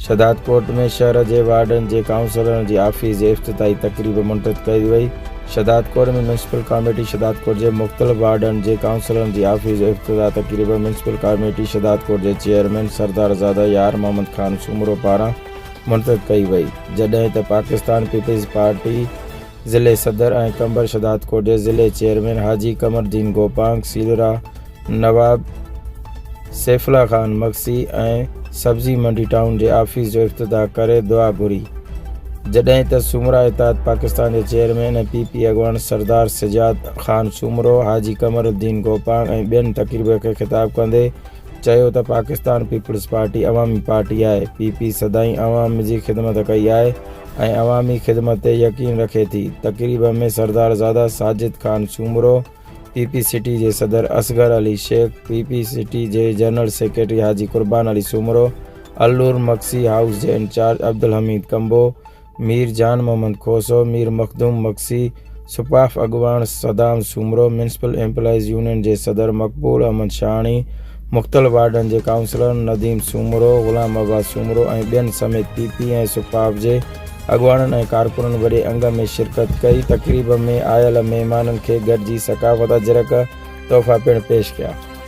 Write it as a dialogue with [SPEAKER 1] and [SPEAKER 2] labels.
[SPEAKER 1] शदादकोट में शहर के वार्डन के काउंसलर की आफिस की इफ्तिताही तकरीब मुनक़िद कई वई। शदादकोट में म्यूनसिपल कमेटी शदादकोट के मुख्तलिफ वार्डन के काउंसलर की आफिस की इफ्तिताही तकरीब म्यूनसिपल कमेटी शदादकोट के चेयरमैन सरदारज़ादा यार मोहम्मद खान सूमरो पारां मुनक़िद कई वई, जड॒हिं त पाकिस्तान पीपल्स पार्टी ज़िले सदर और कंबर शदादकोट के ज़िले चेयरमैन हाजी कमरदीन गोपांग, सीलरा नवाब सैफुल्ला खान मक्सी और सब्जी मंडी टाउन के आफिस जो इफ्तिताह करे दुआ घुरी, जड॒हिं त सूमरा इत्तेहाद पाकिस्तान के चेयरमैन ऐं पीपी अगवान सरदार सिजाद खान सूमरो, हाजी कमरुद्दीन गोपांग ऐं ॿियनि तक़रीब के खिताब कंदे चयो त पाकिस्तान पीपल्स पार्टी अवामी पार्टी है। पीपी सदाई अवाम की खिदमत कई है ऐं अवामी खिदमत ते यकीन रखे थी। तकरीब में सरदारज़ादा साजिद खान सूमरो, पीपी सिटी के सदर असगर अली शेख, पीपी सिटी के जनरल सेक्रेटरी हाजी कुर्बान अली सूमरो, अल्लूर मक्सी हाउस के इंचार्ज अब्दुल हमीद कंबो, मीर जान मोहम्मद खोसो, मीर मखदूम मक्सी, सुपाफ अगवान Saddam Soomro, municipal employees union के सदर मकबूल अहमद शाहणी, मुख्तलिफ वार्डन के काउंसलर नदीम सूमरो, गुलाम अब्बास सूमरो और ॿियनि समेत पीपी और सुपाफ के अगवाननि और कारकुननि वॾे अंग में शिरकत कई। तकरीब में आयल मेहमाननि के गॾिजी सकाफ़त अजरक तोहफ़ा पिणु पेश किया।